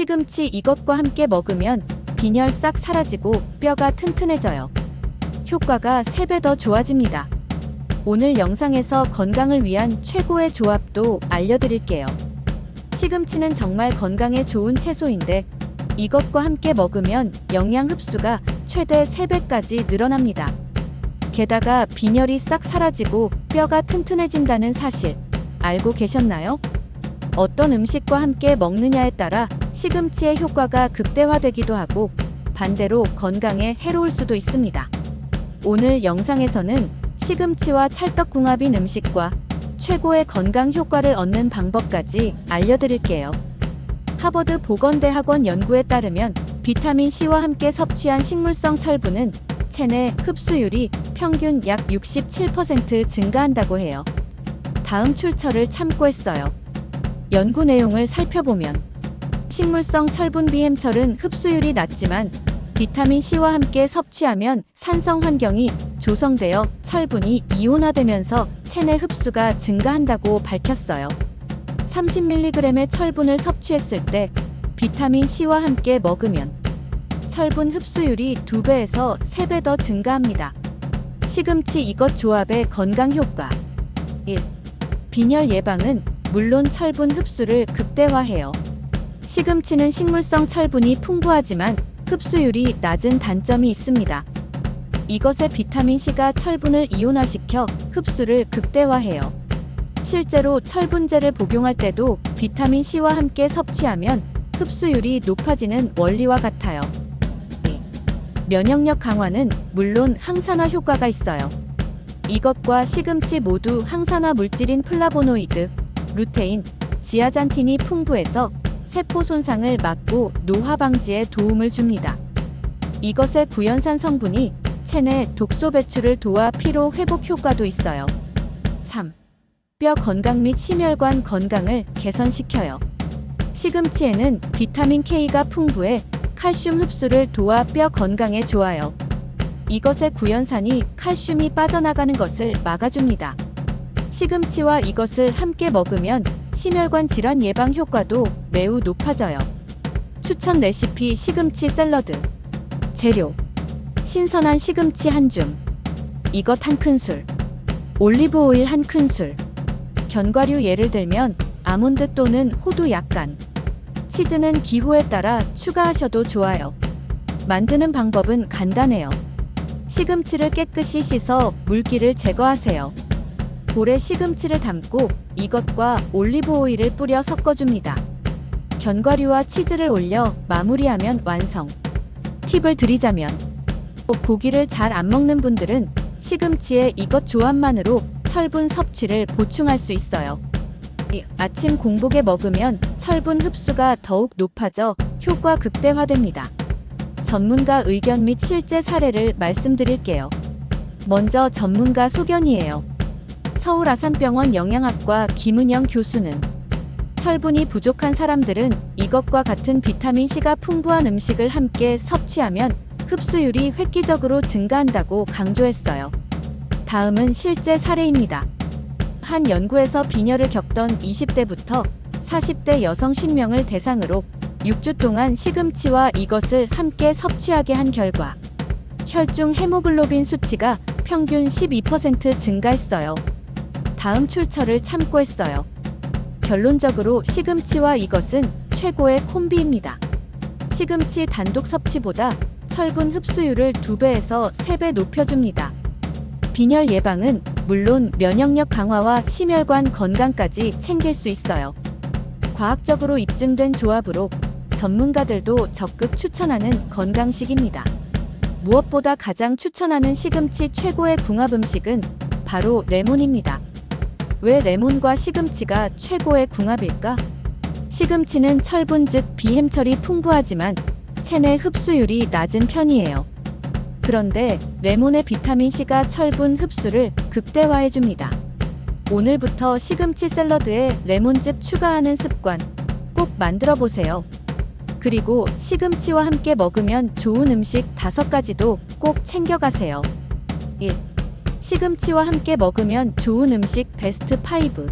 시금치 이것과 함께 먹으면 빈혈 싹 사라지고 뼈가 튼튼해져요. 효과가 3배 더 좋아집니다. 오늘 영상에서 건강을 위한 최고의 조합도 알려드릴게요. 시금치는 정말 건강에 좋은 채소인데 이것과 함께 먹으면 영양 흡수가 최대 3배까지 늘어납니다. 게다가 빈혈이 싹 사라지고 뼈가 튼튼해진다는 사실 알고 계셨나요? 어떤 음식과 함께 먹느냐에 따라 시금치의 효과가 극대화되기도 하고 반대로 건강에 해로울 수도 있습니다. 오늘 영상에서는 시금치와 찰떡궁합인 음식과 최고의 건강 효과를 얻는 방법까지 알려드릴게요. 하버드 보건대학원 연구에 따르면 비타민C와 함께 섭취한 식물성 철분은 체내 흡수율이 평균 약 67% 증가한다고 해요. 다음 출처를 참고했어요. 연구 내용을 살펴보면 식물성 철분 비햄철은 흡수율이 낮지만 비타민C와 함께 섭취하면 산성 환경이 조성되어 철분이 이온화되면서 체내 흡수가 증가한다고 밝혔어요. 30mg의 철분을 섭취했을 때 비타민C와 함께 먹으면 철분 흡수율이 2배에서 3배 더 증가합니다. 시금치 이것 조합의 건강 효과 1. 빈혈 예방은 물론 철분 흡수를 극대화해요. 시금치는 식물성 철분이 풍부하지만 흡수율이 낮은 단점이 있습니다. 이것의 비타민C가 철분을 이온화시켜 흡수를 극대화해요. 실제로 철분제를 복용할 때도 비타민C와 함께 섭취하면 흡수율이 높아지는 원리와 같아요. 면역력 강화는 물론 항산화 효과가 있어요. 이것과 시금치 모두 항산화 물질인 플라보노이드, 루테인, 지아잔틴이 풍부해서 세포 손상을 막고 노화 방지에 도움을 줍니다. 이것의 구연산 성분이 체내 독소 배출을 도와 피로 회복 효과도 있어요. 3. 뼈 건강 및 심혈관 건강을 개선시켜요. 시금치에는 비타민 K가 풍부해 칼슘 흡수를 도와 뼈 건강에 좋아요. 이것의 구연산이 칼슘이 빠져나가는 것을 막아줍니다. 시금치와 이것을 함께 먹으면 심혈관 질환 예방 효과도 매우 높아져요. 추천 레시피 시금치 샐러드. 재료: 신선한 시금치 1줌, 이것 1큰술, 올리브 오일 1큰술, 견과류 예를 들면 아몬드 또는 호두 약간, 치즈는 기호에 따라 추가하셔도 좋아요. 만드는 방법은 간단해요. 시금치를 깨끗이 씻어 물기를 제거하세요. 볼에 시금치를 담고 이것과 올리브 오일을 뿌려 섞어줍니다. 견과류와 치즈를 올려 마무리하면 완성. 팁을 드리자면 고기를 잘 안 먹는 분들은 시금치에 이것 조합만으로 철분 섭취를 보충할 수 있어요. 아침 공복에 먹으면 철분 흡수가 더욱 높아져 효과 극대화됩니다. 전문가 의견 및 실제 사례를 말씀드릴게요. 먼저 전문가 소견이에요. 서울아산병원 영양학과 김은영 교수는 철분이 부족한 사람들은 이것과 같은 비타민C가 풍부한 음식을 함께 섭취하면 흡수율이 획기적으로 증가한다고 강조했어요. 다음은 실제 사례입니다. 한 연구에서 빈혈을 겪던 20대부터 40대 여성 10명을 대상으로 6주 동안 시금치와 이것을 함께 섭취하게 한 결과 혈중 헤모글로빈 수치가 평균 12% 증가했어요. 다음 출처를 참고했어요. 결론적으로 시금치와 이것은 최고의 콤비입니다. 시금치 단독 섭취보다 철분 흡수율을 2배에서 3배 높여줍니다. 빈혈 예방은 물론 면역력 강화와 심혈관 건강까지 챙길 수 있어요. 과학적으로 입증된 조합으로 전문가들도 적극 추천하는 건강식입니다. 무엇보다 가장 추천하는 시금치 최고의 궁합 음식은 바로 레몬입니다. 왜 레몬과 시금치가 최고의 궁합일까? 시금치는 철분 즉 비햄철이 풍부하지만 체내 흡수율이 낮은 편이에요. 그런데 레몬의 비타민C가 철분 흡수를 극대화해줍니다. 오늘부터 시금치 샐러드에 레몬즙 추가하는 습관 꼭 만들어 보세요. 그리고 시금치와 함께 먹으면 좋은 음식 5가지도 꼭 챙겨가세요. 1. 시금치와 함께 먹으면 좋은 음식 베스트 5.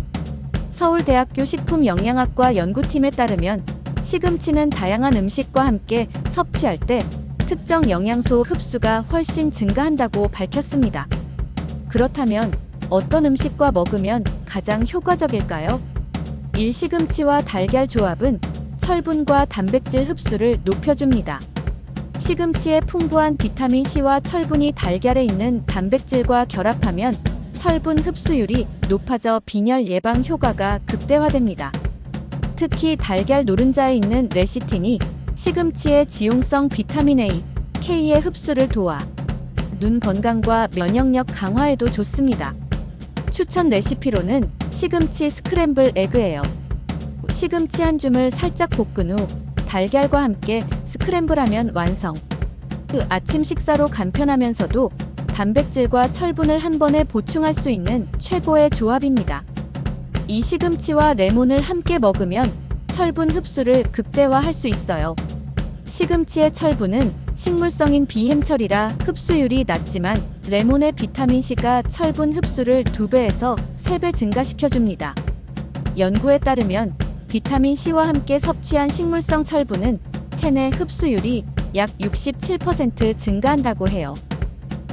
서울대학교 식품영양학과 연구팀에 따르면 시금치는 다양한 음식과 함께 섭취할 때 특정 영양소 흡수가 훨씬 증가한다고 밝혔습니다. 그렇다면 어떤 음식과 먹으면 가장 효과적일까요? 1. 시금치와 달걀 조합은 철분과 단백질 흡수를 높여줍니다. 시금치의 풍부한 비타민 C와 철분이 달걀에 있는 단백질과 결합하면 철분 흡수율이 높아져 빈혈 예방 효과가 극대화됩니다. 특히 달걀 노른자에 있는 레시틴이 시금치의 지용성 비타민 A, K의 흡수를 도와 눈 건강과 면역력 강화에도 좋습니다. 추천 레시피로는 시금치 스크램블 에그예요. 시금치 한 줌을 살짝 볶은 후 달걀과 함께 스크램블하면 완성. 아침 식사로 간편하면서도 단백질과 철분을 한 번에 보충할 수 있는 최고의 조합입니다. 이 시금치와 레몬을 함께 먹으면 철분 흡수를 극대화할 수 있어요. 시금치의 철분은 식물성인 비햄철이라 흡수율이 낮지만 레몬의 비타민C가 철분 흡수를 2배에서 3배 증가시켜줍니다. 연구에 따르면 비타민C와 함께 섭취한 식물성 철분은 체내 흡수율이 약 67% 증가한다고 해요.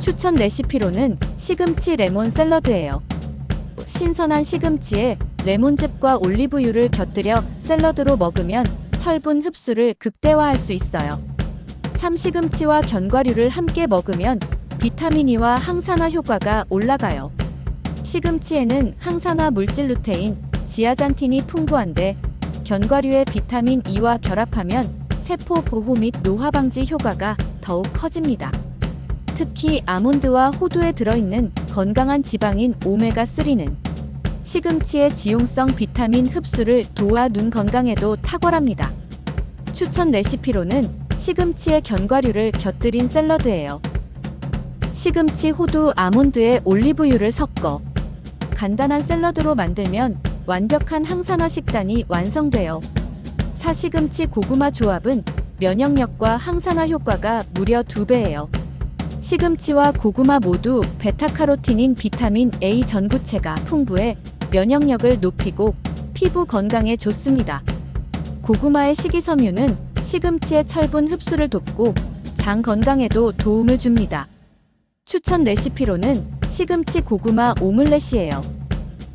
추천 레시피로는 시금치 레몬 샐러드예요. 신선한 시금치에 레몬즙과 올리브유를 곁들여 샐러드로 먹으면 철분 흡수를 극대화할 수 있어요. 3. 시금치와 견과류를 함께 먹으면 비타민 E와 항산화 효과가 올라가요. 시금치에는 항산화 물질 루테인, 지아잔틴이 풍부한데 견과류의 비타민 E와 결합하면 세포 보호 및 노화 방지 효과가 더욱 커집니다. 특히 아몬드와 호두에 들어있는 건강한 지방인 오메가3는 시금치의 지용성 비타민 흡수를 도와 눈 건강에도 탁월합니다. 추천 레시피로는 시금치에 견과류를 곁들인 샐러드예요. 시금치, 호두, 아몬드에 올리브유를 섞어 간단한 샐러드로 만들면 완벽한 항산화 식단이 완성돼요. 4. 시금치 고구마 조합은 면역력과 항산화 효과가 무려 2배예요. 시금치와 고구마 모두 베타카로틴인 비타민 A 전구체가 풍부해 면역력을 높이고 피부 건강에 좋습니다. 고구마의 식이섬유는 시금치의 철분 흡수를 돕고 장 건강에도 도움을 줍니다. 추천 레시피로는 시금치 고구마 오믈렛이에요.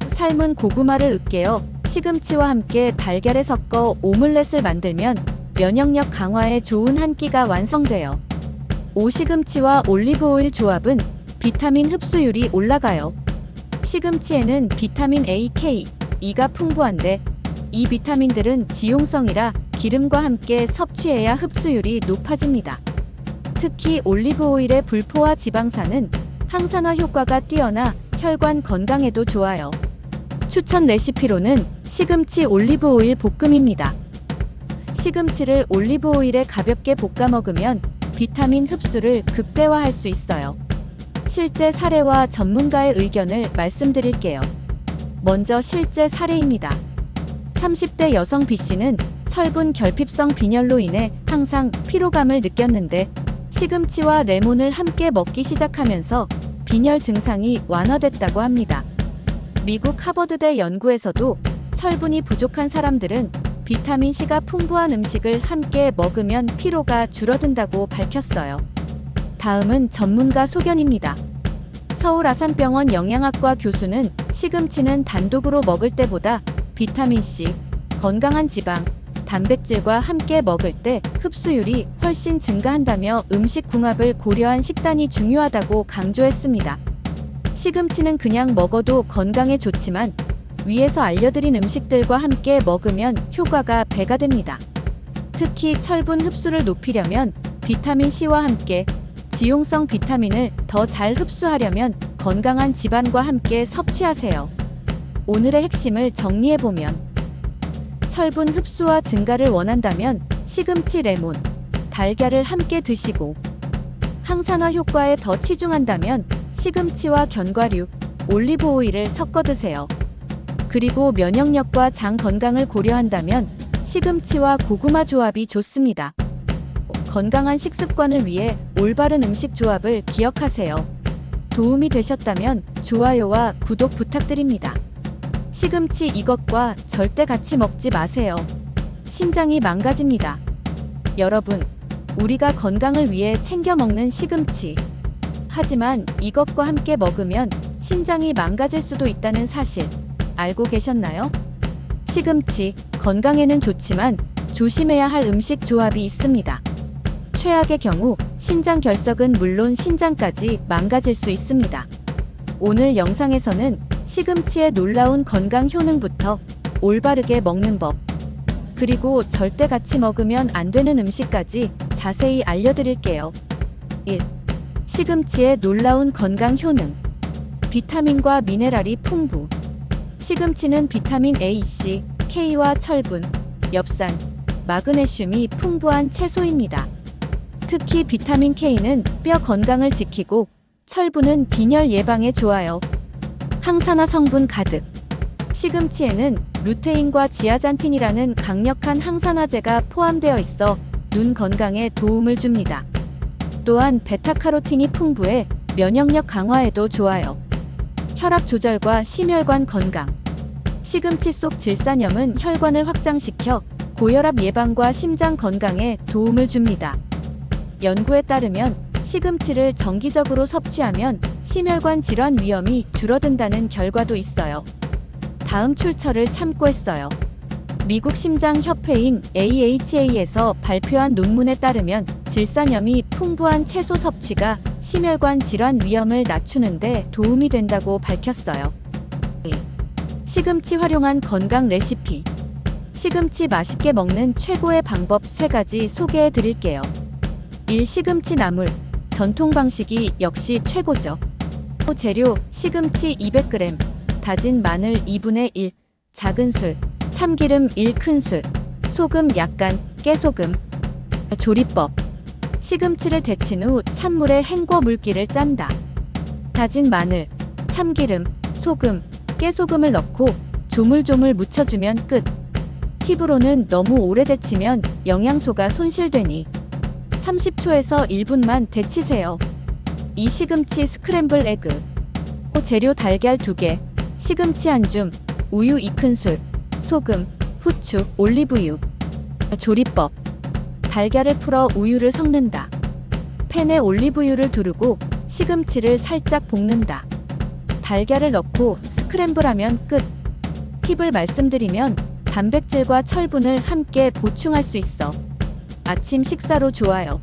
삶은 고구마를 으깨어 시금치와 함께 달걀에 섞어 오믈렛을 만들면 면역력 강화에 좋은 한 끼가 완성돼요. 5. 시금치와 올리브오일 조합은 비타민 흡수율이 올라가요. 시금치에는 비타민 A, K, E가 풍부한데 이 비타민들은 지용성이라 기름과 함께 섭취해야 흡수율이 높아집니다. 특히 올리브오일의 불포화 지방산은 항산화 효과가 뛰어나 혈관 건강에도 좋아요. 추천 레시피로는 시금치 올리브오일 볶음입니다. 시금치를 올리브오일에 가볍게 볶아 먹으면 비타민 흡수를 극대화할 수 있어요. 실제 사례와 전문가의 의견을 말씀드릴게요. 먼저 실제 사례입니다. 30대 여성 B씨는 철분 결핍성 빈혈로 인해 항상 피로감을 느꼈는데 시금치와 레몬을 함께 먹기 시작하면서 빈혈 증상이 완화됐다고 합니다. 미국 하버드대 연구에서도 철분이 부족한 사람들은 비타민C가 풍부한 음식을 함께 먹으면 피로가 줄어든다고 밝혔어요. 다음은 전문가 소견입니다. 서울 아산병원 영양학과 교수는 시금치는 단독으로 먹을 때보다 비타민C, 건강한 지방, 단백질과 함께 먹을 때 흡수율이 훨씬 증가한다며 음식 궁합을 고려한 식단이 중요하다고 강조했습니다. 시금치는 그냥 먹어도 건강에 좋지만 위에서 알려드린 음식들과 함께 먹으면 효과가 배가 됩니다. 특히 철분 흡수를 높이려면 비타민C와 함께 지용성 비타민을 더 잘 흡수하려면 건강한 지방과 함께 섭취하세요. 오늘의 핵심을 정리해보면 철분 흡수와 증가를 원한다면 시금치, 레몬, 달걀을 함께 드시고 항산화 효과에 더 치중한다면 시금치와 견과류, 올리브오일을 섞어 드세요. 그리고 면역력과 장 건강을 고려한다면 시금치와 고구마 조합이 좋습니다. 건강한 식습관을 위해 올바른 음식 조합을 기억하세요. 도움이 되셨다면 좋아요와 구독 부탁드립니다. 시금치 이것과 절대 같이 먹지 마세요. 신장이 망가집니다. 여러분, 우리가 건강을 위해 챙겨 먹는 시금치. 하지만 이것과 함께 먹으면 신장이 망가질 수도 있다는 사실 알고 계셨나요? 시금치, 건강에는 좋지만 조심해야 할 음식 조합이 있습니다. 최악의 경우 신장 결석은 물론 신장까지 망가질 수 있습니다. 오늘 영상에서는 시금치의 놀라운 건강 효능부터 올바르게 먹는 법, 그리고 절대 같이 먹으면 안 되는 음식까지 자세히 알려드릴게요. 1. 시금치의 놀라운 건강 효능. 비타민과 미네랄이 풍부. 시금치는 비타민 A, C, K와 철분, 엽산, 마그네슘이 풍부한 채소입니다. 특히 비타민 K는 뼈 건강을 지키고 철분은 빈혈 예방에 좋아요. 항산화 성분 가득. 시금치에는 루테인과 지아잔틴이라는 강력한 항산화제가 포함되어 있어 눈 건강에 도움을 줍니다. 또한 베타카로틴이 풍부해 면역력 강화에도 좋아요. 혈압 조절과 심혈관 건강. 시금치 속 질산염은 혈관을 확장시켜 고혈압 예방과 심장 건강에 도움을 줍니다. 연구에 따르면 시금치를 정기적으로 섭취하면 심혈관 질환 위험이 줄어든다는 결과도 있어요. 다음 출처를 참고했어요. 미국 심장협회인 AHA에서 발표한 논문에 따르면 질산염이 풍부한 채소 섭취가 심혈관 질환 위험을 낮추는데 도움이 된다고 밝혔어요. 시금치 활용한 건강 레시피. 시금치 맛있게 먹는 최고의 방법 3가지 소개해 드릴게요. 1. 시금치 나물. 전통 방식이 역시 최고죠. 재료: 시금치 200g, 다진 마늘 2분의 1, 작은 술, 참기름 1큰술, 소금 약간, 깨소금. 조리법: 시금치를 데친 후 찬물에 헹궈 물기를 짠다. 다진 마늘, 참기름, 소금, 깨소금을 넣고 조물조물 묻혀주면 끝. 팁으로는 너무 오래 데치면 영양소가 손실되니 30초에서 1분만 데치세요. 이 시금치 스크램블 에그. 재료: 달걀 2개, 시금치 1줌, 우유 2큰술, 소금, 후추, 올리브유. 조리법: 달걀을 풀어 우유를 섞는다. 팬에 올리브유를 두르고 시금치를 살짝 볶는다. 달걀을 넣고 스크램블하면 끝. 팁을 말씀드리면 단백질과 철분을 함께 보충할 수 있어 아침 식사로 좋아요.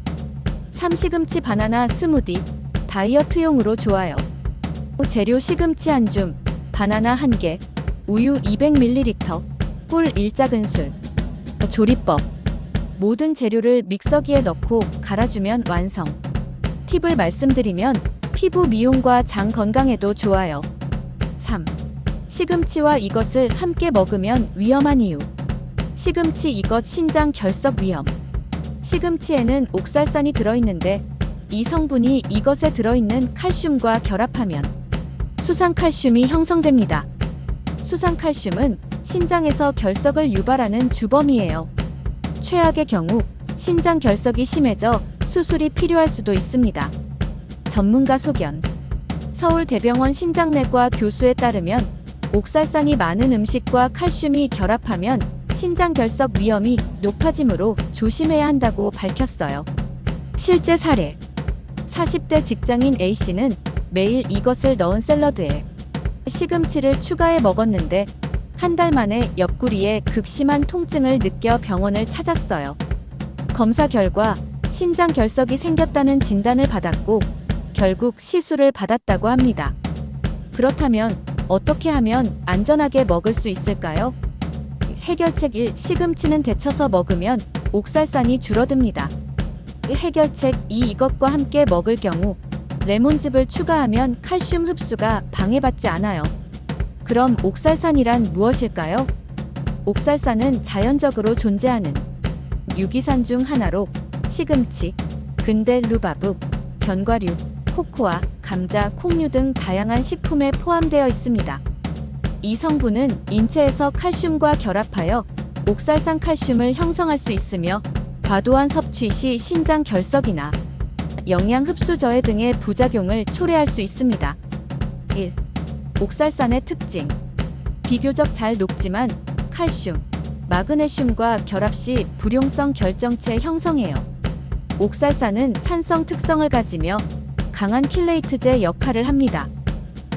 3. 시금치 바나나 스무디. 다이어트용으로 좋아요. 재료: 시금치 1줌, 바나나 1개, 우유 200ml, 꿀 1작은술. 조리법: 모든 재료를 믹서기에 넣고 갈아주면 완성. 팁을 말씀드리면 피부 미용과 장 건강에도 좋아요. 3. 시금치와 이것을 함께 먹으면 위험한 이유. 시금치 이것 신장 결석 위험. 시금치에는 옥살산이 들어있는데 이 성분이 이것에 들어있는 칼슘과 결합하면 수산칼슘이 형성됩니다. 수산칼슘은 신장에서 결석을 유발하는 주범이에요. 최악의 경우 신장 결석이 심해져 수술이 필요할 수도 있습니다. 전문가 소견. 서울대병원 신장내과 교수에 따르면 옥살산이 많은 음식과 칼슘이 결합하면 신장 결석 위험이 높아지므로 조심해야 한다고 밝혔어요. 실제 사례. 40대 직장인 A씨는 매일 이것을 넣은 샐러드에 시금치를 추가해 먹었는데 한 달 만에 옆구리에 극심한 통증을 느껴 병원을 찾았어요. 검사 결과 신장 결석이 생겼다는 진단을 받았고 결국 시술을 받았다고 합니다. 그렇다면 어떻게 하면 안전하게 먹을 수 있을까요? 해결책 1. 시금치는 데쳐서 먹으면 옥살산이 줄어듭니다. 해결책 2. 이것과 함께 먹을 경우 레몬즙을 추가하면 칼슘 흡수가 방해받지 않아요. 그럼 옥살산이란 무엇일까요? 옥살산은 자연적으로 존재하는 유기산 중 하나로 시금치, 근대 루바브, 견과류, 코코아, 감자, 콩류 등 다양한 식품에 포함되어 있습니다. 이 성분은 인체에서 칼슘과 결합하여 옥살산 칼슘을 형성할 수 있으며 과도한 섭취 시 신장 결석이나 영양 흡수 저해 등의 부작용을 초래할 수 있습니다. 1. 옥살산의 특징. 비교적 잘 녹지만 칼슘, 마그네슘과 결합 시 불용성 결정체 형성해요. 옥살산은 산성 특성을 가지며 강한 킬레이트제 역할을 합니다.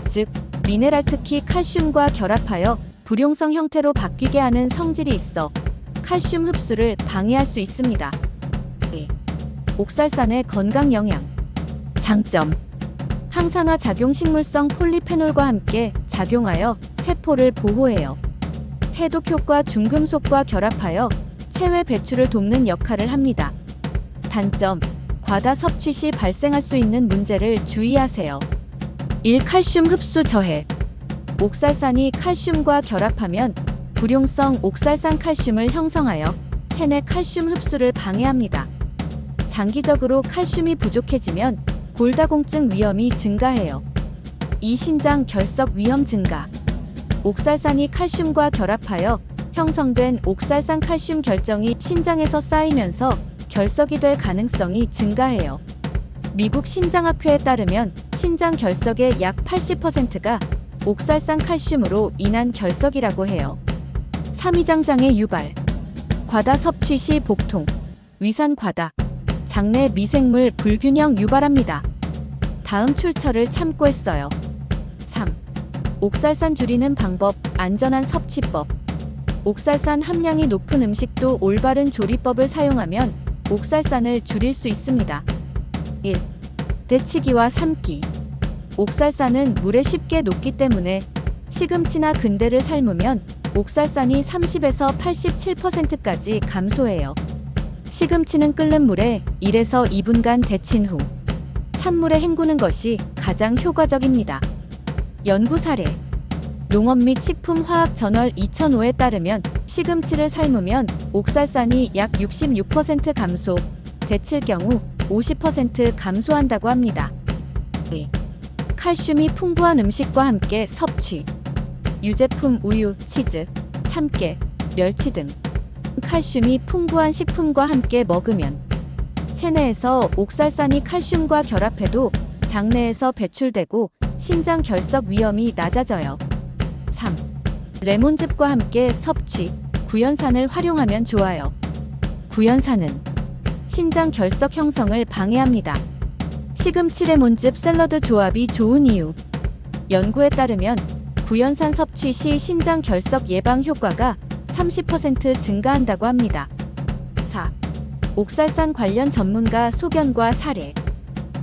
즉, 미네랄 특히 칼슘과 결합하여 불용성 형태로 바뀌게 하는 성질이 있어 칼슘 흡수를 방해할 수 있습니다. 옥살산의 건강 영양. 장점. 항산화 작용 식물성 폴리페놀과 함께 작용하여 세포를 보호해요. 해독 효과 중금속과 결합하여 체외 배출을 돕는 역할을 합니다. 단점. 과다 섭취 시 발생할 수 있는 문제를 주의하세요. 1. 칼슘 흡수 저해. 옥살산이 칼슘과 결합하면 불용성 옥살산 칼슘을 형성하여 체내 칼슘 흡수를 방해합니다. 장기적으로 칼슘이 부족해지면 골다공증 위험이 증가해요. 2. 신장 결석 위험 증가. 옥살산이 칼슘과 결합하여 형성된 옥살산 칼슘 결정이 신장에서 쌓이면서 결석이 될 가능성이 증가해요. 미국 신장학회에 따르면 신장 결석의 약 80%가 옥살산 칼슘으로 인한 결석이라고 해요. 3. 위장장애 유발. 과다 섭취 시 복통, 위산 과다, 장내 미생물 불균형 유발합니다. 다음 출처를 참고했어요. 3. 옥살산 줄이는 방법, 안전한 섭취법. 옥살산 함량이 높은 음식도 올바른 조리법을 사용하면 옥살산을 줄일 수 있습니다. 1. 데치기와 삶기. 옥살산은 물에 쉽게 녹기 때문에 시금치나 근대를 삶으면 옥살산이 30에서 87%까지 감소해요. 시금치는 끓는 물에 1에서 2분간 데친 후 찬물에 헹구는 것이 가장 효과적입니다. 연구 사례. 농업 및 식품화학저널 2005에 따르면 시금치를 삶으면 옥살산이 약 66% 감소, 데칠 경우 50% 감소한다고 합니다. 칼슘이 풍부한 음식과 함께 섭취. 유제품 우유, 치즈, 참깨, 멸치 등 칼슘이 풍부한 식품과 함께 먹으면 체내에서 옥살산이 칼슘과 결합해도 장내에서 배출되고 신장 결석 위험이 낮아져요. 3. 레몬즙과 함께 섭취. 구연산을 활용하면 좋아요. 구연산은 신장 결석 형성을 방해합니다. 시금치 레몬즙 샐러드 조합이 좋은 이유. 연구에 따르면 구연산 섭취 시 신장 결석 예방 효과가 30% 증가한다고 합니다. 4. 옥살산 관련 전문가 소견과 사례.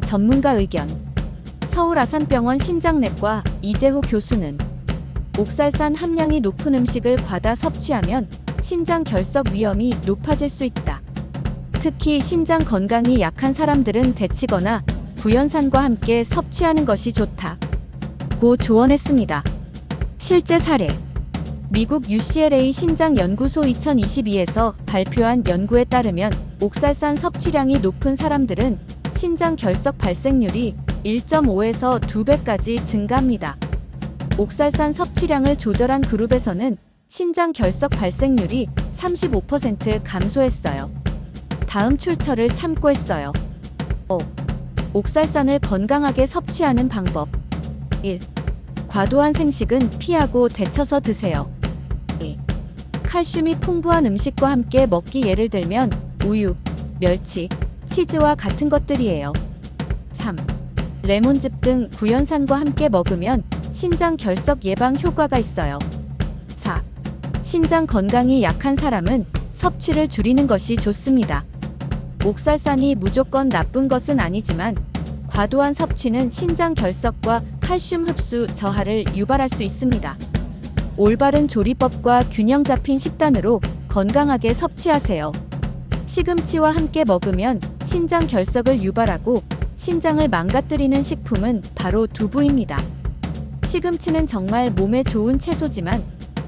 전문가 의견. 서울아산병원 신장내과 이재호 교수는 옥살산 함량이 높은 음식을 과다 섭취하면 신장 결석 위험이 높아질 수 있다. 특히 신장 건강이 약한 사람들은 데치거나 구연산과 함께 섭취하는 것이 좋다. 고 조언했습니다. 실제 사례. 미국 UCLA 신장연구소 2022에서 발표한 연구에 따르면 옥살산 섭취량이 높은 사람들은 신장 결석 발생률이 1.5에서 2배까지 증가합니다. 옥살산 섭취량을 조절한 그룹에서는 신장 결석 발생률이 35% 감소했어요. 다음 출처를 참고했어요. 5. 옥살산을 건강하게 섭취하는 방법. 1. 과도한 생식은 피하고 데쳐서 드세요. 2. 칼슘이 풍부한 음식과 함께 먹기. 예를 들면 우유, 멸치, 치즈와 같은 것들이에요. 3. 레몬즙 등 구연산과 함께 먹으면 신장 결석 예방 효과가 있어요. 4. 신장 건강이 약한 사람은 섭취를 줄이는 것이 좋습니다. 옥살산이 무조건 나쁜 것은 아니지만 과도한 섭취는 신장 결석과 칼슘 흡수 저하를 유발할 수 있습니다. 올바른 조리법과 균형 잡힌 식단으로 건강하게 섭취하세요. 시금치와 함께 먹으면 신장 결석을 유발하고 신장을 망가뜨리는 식품은 바로 두부입니다. 시금치는 정말 몸에 좋은 채소지만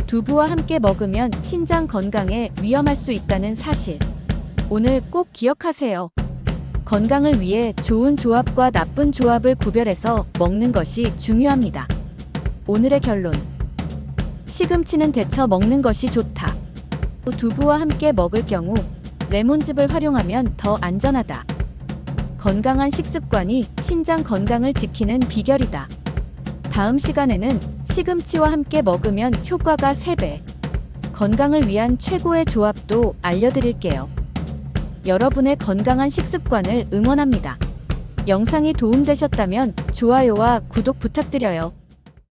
두부와 함께 먹으면 신장 건강에 위험할 수 있다는 사실. 오늘 꼭 기억하세요. 건강을 위해 좋은 조합과 나쁜 조합을 구별해서 먹는 것이 중요합니다. 오늘의 결론. 시금치는 데쳐 먹는 것이 좋다. 두부와 함께 먹을 경우 레몬즙을 활용하면 더 안전하다. 건강한 식습관이 신장 건강을 지키는 비결이다. 다음 시간에는 시금치와 함께 먹으면 효과가 3배, 건강을 위한 최고의 조합도 알려드릴게요. 여러분의 건강한 식습관을 응원합니다. 영상이 도움되셨다면 좋아요와 구독 부탁드려요.